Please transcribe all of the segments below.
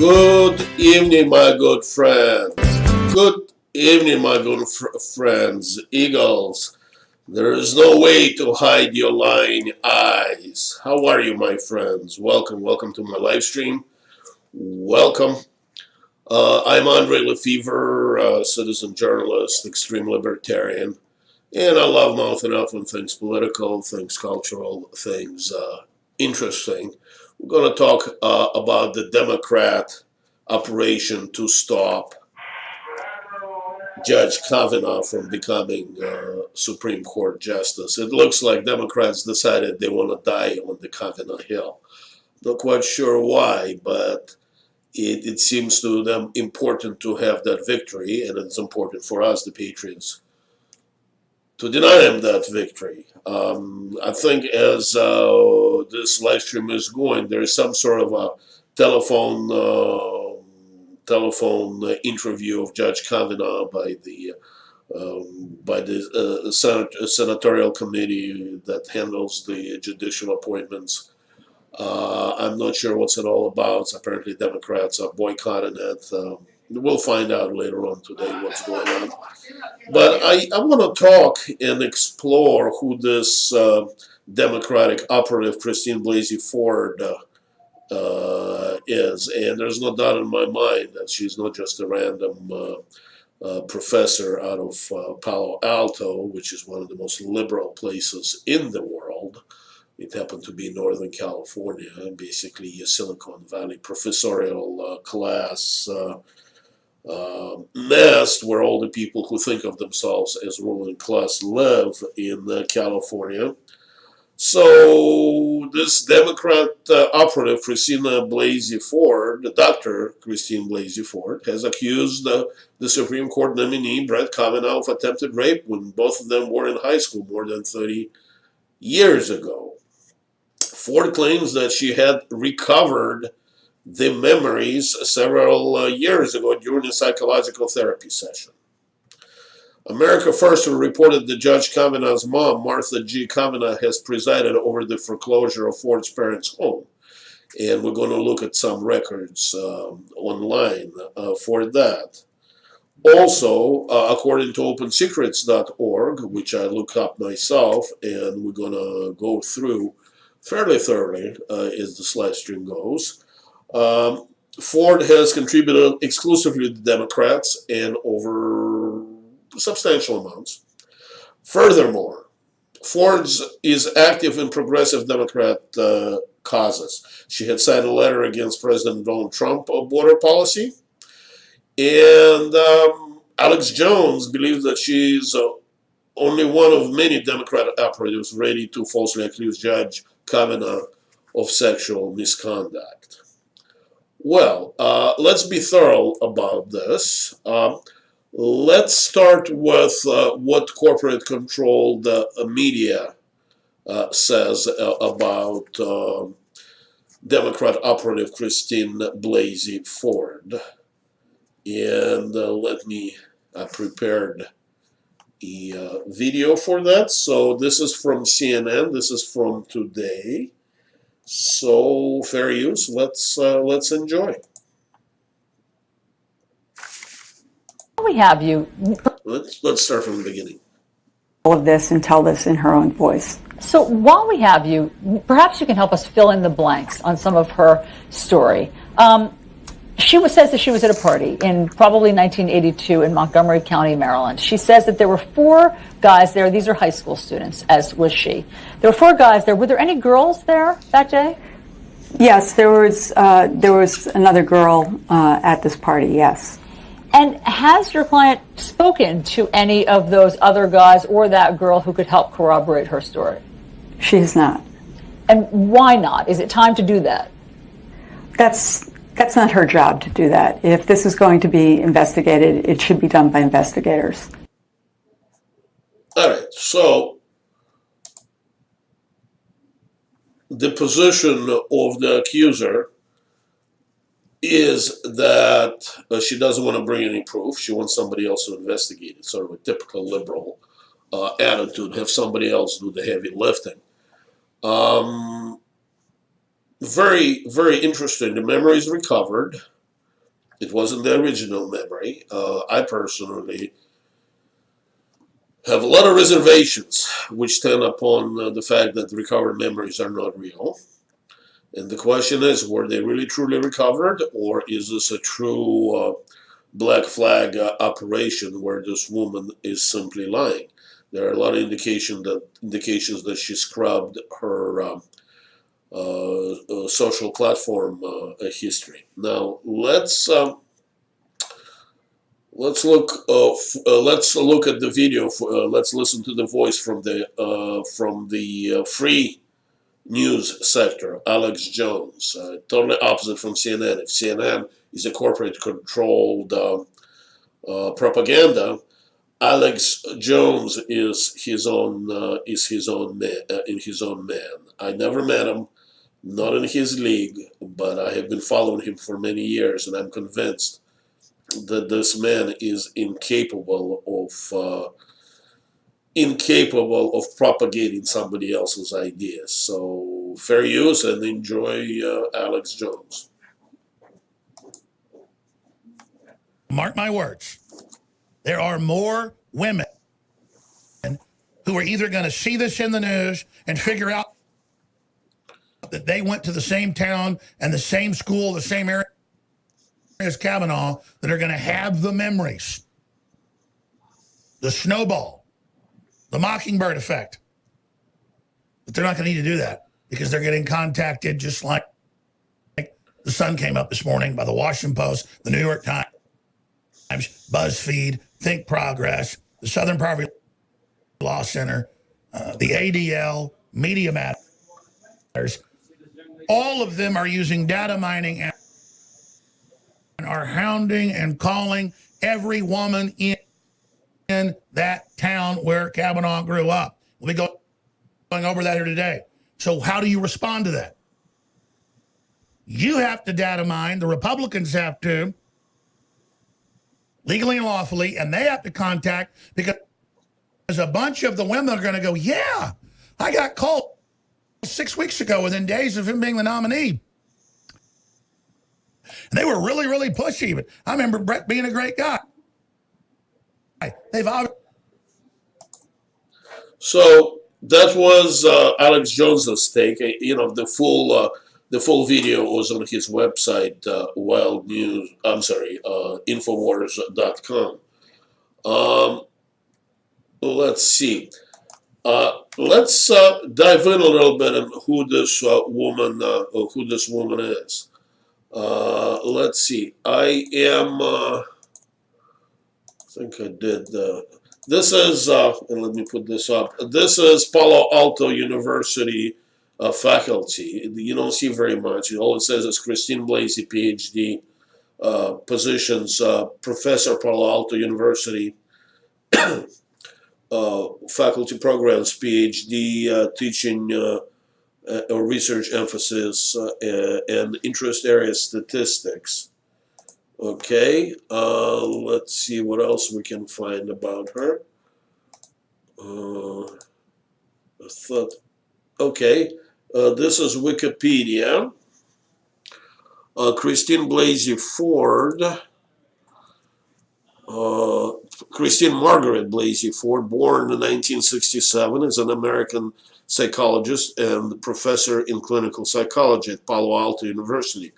Good evening, my good friends. Good evening, my good friends. Eagles, there is no way to hide your lying eyes. How are you, my friends? Welcome to my live stream. Welcome. I'm Andre Lefevre, citizen journalist, extreme libertarian, and I love mouthing off on things political, things cultural, things interesting. We're going to talk about the Democrat operation to stop Judge Kavanaugh from becoming Supreme Court Justice. It looks like Democrats decided they want to die on the Kavanaugh Hill. Not quite sure why, but it seems to them important to have that victory, and it's important for us, the Patriots, to deny him that victory. I think as this live stream is going, there is some sort of a telephone interview of Judge Kavanaugh by the senatorial committee that handles the judicial appointments. I'm not sure what's it all about. Apparently Democrats are boycotting it. We'll find out later on today what's going on. But I want to talk and explore who this Democratic operative, Christine Blasey Ford, is. And there's no doubt in my mind that she's not just a random professor out of Palo Alto, which is one of the most liberal places in the world. It happened to be Northern California, basically a Silicon Valley professorial class nest where all the people who think of themselves as ruling class live in California. So this Democrat operative, Christine Blasey Ford, Dr. Christine Blasey Ford, has accused the Supreme Court nominee, Brett Kavanaugh, of attempted rape when both of them were in high school more than 30 years ago. Ford claims that she had recovered the memories several years ago during a psychological therapy session. America First reported that Judge Kavanaugh's mom, Martha G. Kavanaugh, has presided over the foreclosure of Ford's parents' home. And we're going to look at some records online for that. Also, according to OpenSecrets.org, which I look up myself, and we're going to go through fairly thoroughly as this live stream goes, Ford has contributed exclusively to Democrats and over substantial amounts. Furthermore, Ford is active in progressive Democrat causes. She had signed a letter against President Donald Trump of border policy, and Alex Jones believes that she's only one of many Democrat operatives ready to falsely accuse Judge Kavanaugh of sexual misconduct. Well, let's be thorough about this. Let's start with what corporate-controlled media says about Democrat operative Christine Blasey Ford. And I prepared a video for that. So this is from CNN. This is from today. So fair use. Let's enjoy. We have you. Let's start from the beginning. All of this and tell this in her own voice. So while we have you, perhaps you can help us fill in the blanks on some of her story. She says that she was at a party in probably 1982 in Montgomery County, Maryland. She says that there were 4 guys there. These are high school students, as was she. There were 4 guys there. Were there any girls there that day? Yes, there was another girl at this party, yes. And has your client spoken to any of those other guys or that girl who could help corroborate her story? She has not. And why not? Is it time to do that? That's not her job to do that. If this is going to be investigated, it should be done by investigators. All right, so the position of the accuser is that she doesn't want to bring any proof. She wants somebody else to investigate it, sort of a typical liberal attitude, have somebody else do the heavy lifting. Very, very interesting. The memory is recovered. It wasn't the original memory. I personally have a lot of reservations which stand upon the fact that the recovered memories are not real. And the question is, were they really truly recovered, or is this a true black flag operation where this woman is simply lying? There are a lot of indications that she scrubbed her social platform history. Now let's look at the video. Let's listen to the voice from the free news sector, Alex Jones. Totally opposite from CNN. If CNN is a corporate-controlled propaganda, Alex Jones is his own man. In his own man. I never met him, not in his league, but I have been following him for many years, and I'm convinced that this man is incapable of propagating somebody else's ideas. So fair use and enjoy Alex Jones. Mark my words. There are more women who are either going to see this in the news and figure out that they went to the same town and the same school, the same area as Kavanaugh, that are going to have the memories, the snowball, the mockingbird effect. But they're not going to need to do that because they're getting contacted just like the Sun came up this morning by the Washington Post, the New York Times, BuzzFeed, Think Progress, the Southern Poverty Law Center, the ADL, Media Matters. All of them are using data mining and are hounding and calling every woman in that town where Kavanaugh grew up. We'll be going over that here today. So how do you respond to that? You have to data mine. The Republicans have to, legally and lawfully, and they have to contact, because a bunch of the women are going to go, yeah, I got called 6 weeks ago within days of him being the nominee. And they were really, really pushy. But I remember Brett being a great guy. So that was Alex Jones's take. You know, the full video was on his website, Infowars.com. Let's see. Let's dive in a little bit on who this woman is. Let's see. I think I did. This is, and let me put this up. This is Palo Alto University faculty. You don't see very much. All it says is Christine Blasey, PhD, positions, Professor, Palo Alto University, faculty programs, PhD, teaching or research emphasis, and interest area statistics. Okay, let's see what else we can find about her. Okay, this is Wikipedia. Christine Blasey Ford, Christine Margaret Blasey Ford, born in 1967, is an American psychologist and professor in clinical psychology at Palo Alto University.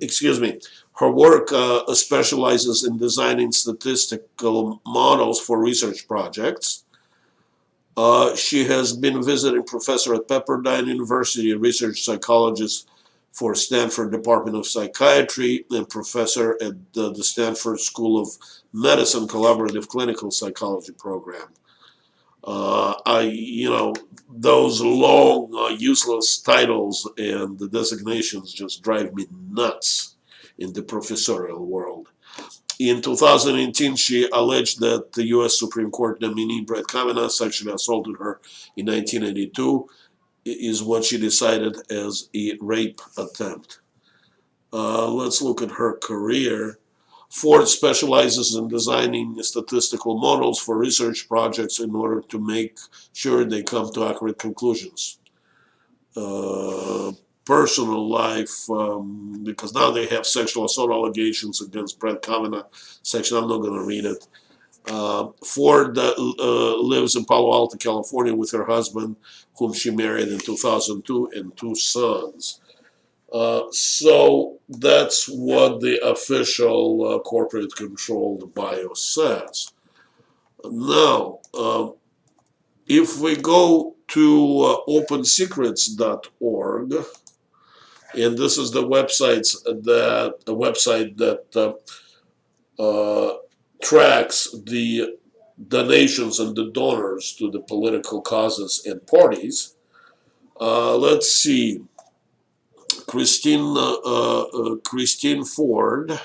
Excuse me. Her work specializes in designing statistical models for research projects. She has been visiting professor at Pepperdine University, a research psychologist for Stanford Department of Psychiatry, and professor at the Stanford School of Medicine Collaborative Clinical Psychology Program. Those long, useless titles and the designations just drive me nuts in the professorial world. In 2018, she alleged that the U.S. Supreme Court nominee Brett Kavanaugh sexually assaulted her in 1982, is what she decided as a rape attempt. Let's look at her career. Ford specializes in designing statistical models for research projects in order to make sure they come to accurate conclusions. personal life, because now they have sexual assault allegations against Brett Kavanaugh section. I'm not going to read it. Ford lives in Palo Alto, California with her husband, whom she married in 2002, and 2 sons. So that's what the official corporate controlled bio says. Now, if we go to opensecrets.org, and this is the website that tracks the donations and the donors to the political causes and parties. Let's see. Christine Ford.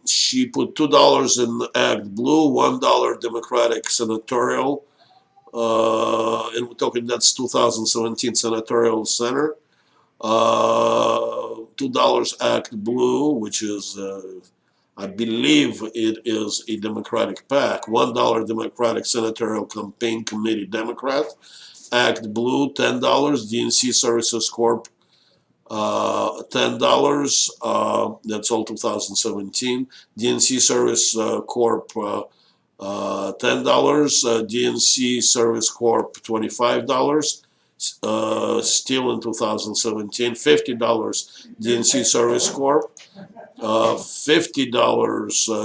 She put $2 in Act Blue, $1 Democratic Senatorial, and we're talking that's 2017 Senatorial Center. $2 Act Blue, which is, I believe it is a Democratic PAC. $1 Democratic Senatorial Campaign Committee Democrat. Act Blue, $10. DNC Services Corp, $10. That's all 2017. DNC Service Corp, $10. DNC Service Corp, $25. Still in 2017. $50 DNC Service Corp. $50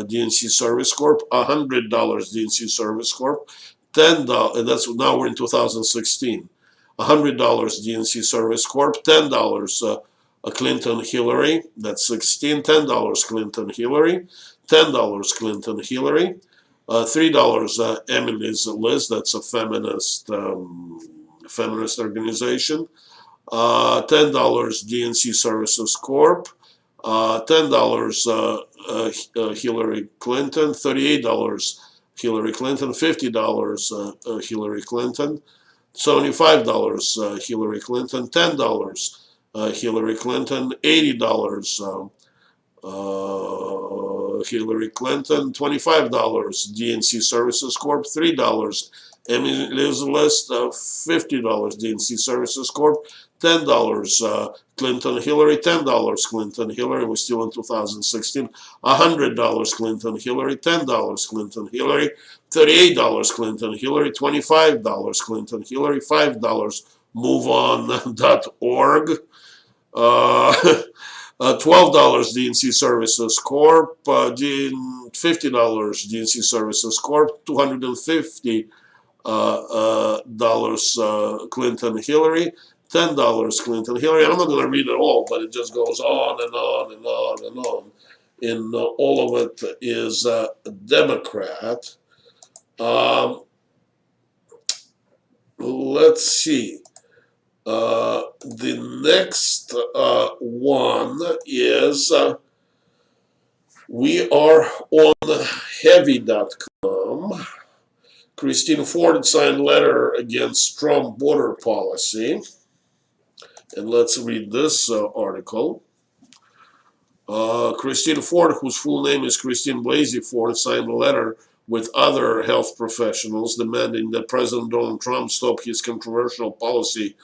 DNC Service Corp. $100 DNC Service Corp. $10, and that's now we're in 2016. $100 DNC Service Corp. $10 Clinton Hillary. That's 16. $10 Clinton Hillary. $10 Clinton Hillary. $3 Emily's List. That's a feminist organization. $10 DNC Services Corp. $10 Hillary Clinton. $38 Hillary Clinton. $50 Hillary Clinton. $75 Hillary Clinton. $10 Hillary Clinton. $80 Hillary Clinton. $25 DNC Services Corp. $3 Emily's List. $50 DNC Services Corp. $10 Clinton Hillary. $10 Clinton Hillary. We're still in 2016. $100 Clinton Hillary. $10 Clinton Hillary. $38 Clinton Hillary. $25 Clinton Hillary. $5 MoveOn.org. $12 DNC Services Corp. $50 DNC Services Corp. $250 Clinton Hillary. $10 Clinton Hillary. I'm not going to read it all, but it just goes on and on and on and on. And all of it is Democrat. Let's see. The next one is we are on heavy.com. Christine Ford signed letter against Trump border policy. And let's read this article. Christine Ford, whose full name is Christine Blasey Ford, signed a letter with other health professionals demanding that President Donald Trump stop his controversial policy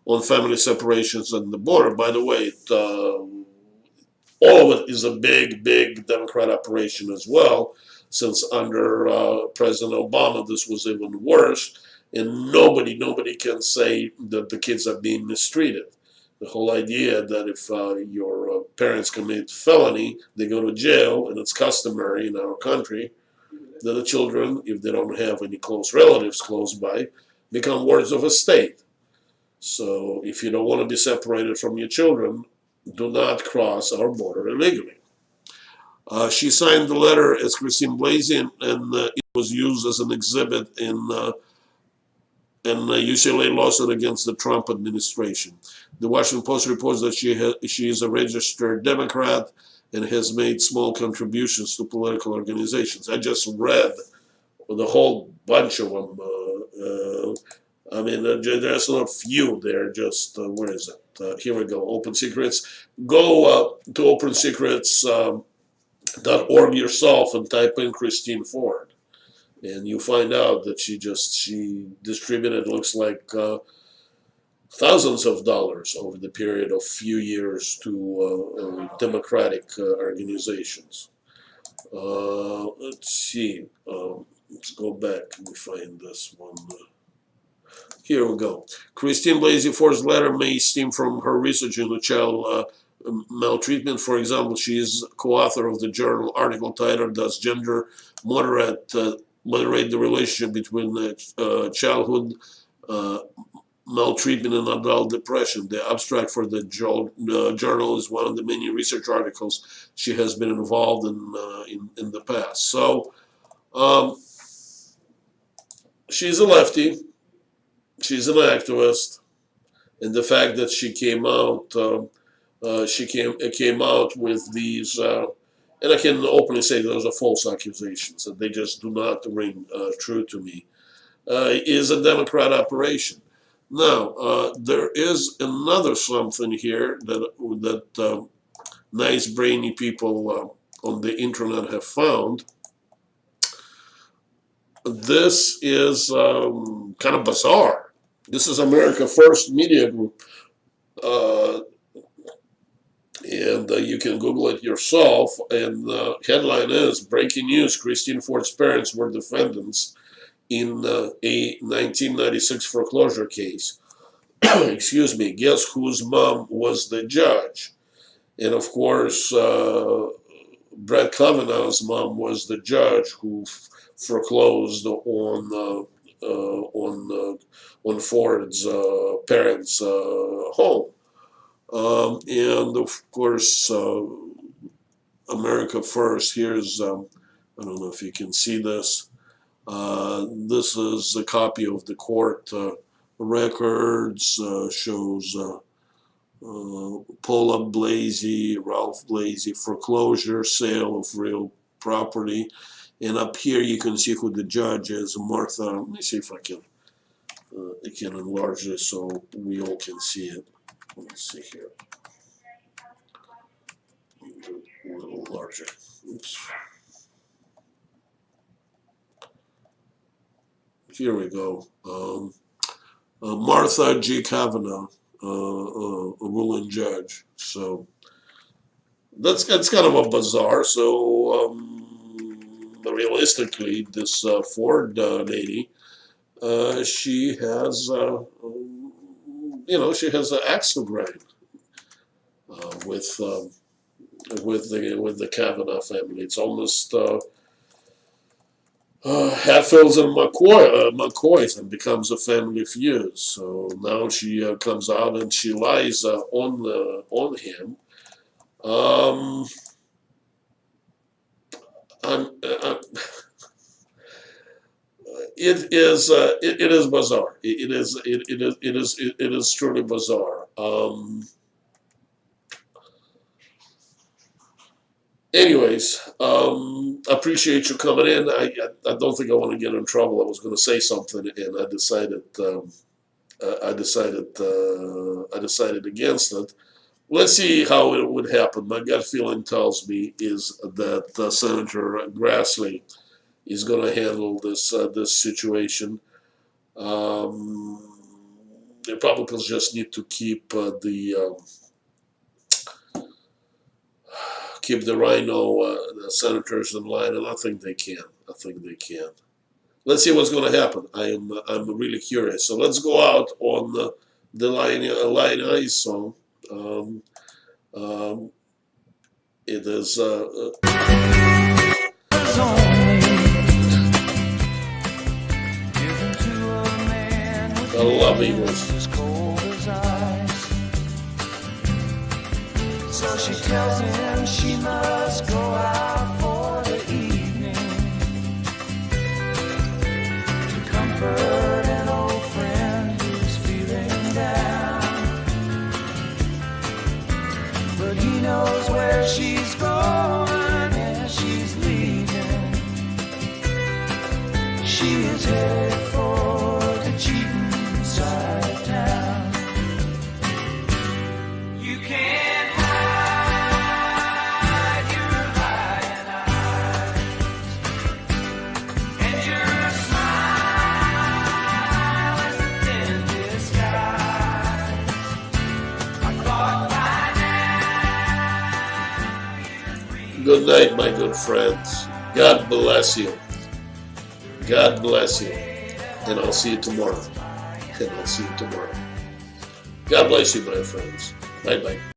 on family separations at the border. By the way, all of it is a big, big Democrat operation as well, since under President Obama this was even worse, and nobody can say that the kids are being mistreated. The whole idea that if your parents commit felony, they go to jail, and it's customary in our country that the children, if they don't have any close relatives close by, become wards of a state. So if you don't want to be separated from your children, do not cross our border illegally. She signed the letter as Christine Blasey, and it was used as an exhibit in UCLA lawsuit against the Trump administration. The Washington Post reports that she is a registered Democrat and has made small contributions to political organizations. I just read the whole bunch of them. I mean, there's not few there, just, where is it? Here we go, Open Secrets. Go to opensecrets.org yourself and type in Christine Ford. And you find out that she distributed, looks like, thousands of dollars over the period of few years to democratic organizations. Let's see. Let's go back and find this one. Here we go. Christine Blasey Ford's letter may stem from her research into child maltreatment. For example, she is co-author of the journal article titled "Does Gender Moderate the Relationship Between Childhood Maltreatment and Adult Depression?" The abstract for the journal is one of the many research articles she has been involved in the past. So she's a lefty. She's an activist, and the fact that she came out, came out with these, and I can openly say those are false accusations, that they just do not ring true to me, is a Democrat operation. Now, there is another something here that nice brainy people on the internet have found. This is kind of bizarre. This is America First Media Group, and you can Google it yourself. And the headline is, "Breaking News, Christine Ford's parents were defendants in a 1996 foreclosure case." Excuse me, guess whose mom was the judge? And of course, Brett Kavanaugh's mom was the judge who foreclosed on Ford's parents' home. And of course, America First, here's, I don't know if you can see this. This is a copy of the court records, shows Paula Blasey, Ralph Blasey, foreclosure, sale of real property. And up here you can see who the judge is, Martha. Let me see if I can enlarge this so we all can see it. Let's see here. A little larger. Oops. Here we go. Martha G. Kavanaugh, a ruling judge. So that's kind of a bizarre. So realistically, this Ford lady, she has, she has an axe to grind with the Kavanaugh family. It's almost Hatfields and McCoys, and becomes a family feud. So now she comes out and she lies on him. It is bizarre. It is truly bizarre. Anyways, appreciate you coming in. I don't think I want to get in trouble. I was going to say something, and I decided against it. Let's see how it would happen. My gut feeling tells me is that Senator Grassley is going to handle this situation. The Republicans just need to keep the rhino senators in line, and I think they can. Let's see what's going to happen. I'm really curious. So let's go out on the Lyin song. It is I love Eagles. So she tells him she must go out for the evening to comfort an old friend who's feeling down. But he knows where she's going and she's leaving. She is headed for the cheating side of town. You can't hide your lying eyes, and your smile is a thin disguise. Good night, my good friends. God bless you. God bless you. And I'll see you tomorrow. God bless you, my friends. Bye-bye.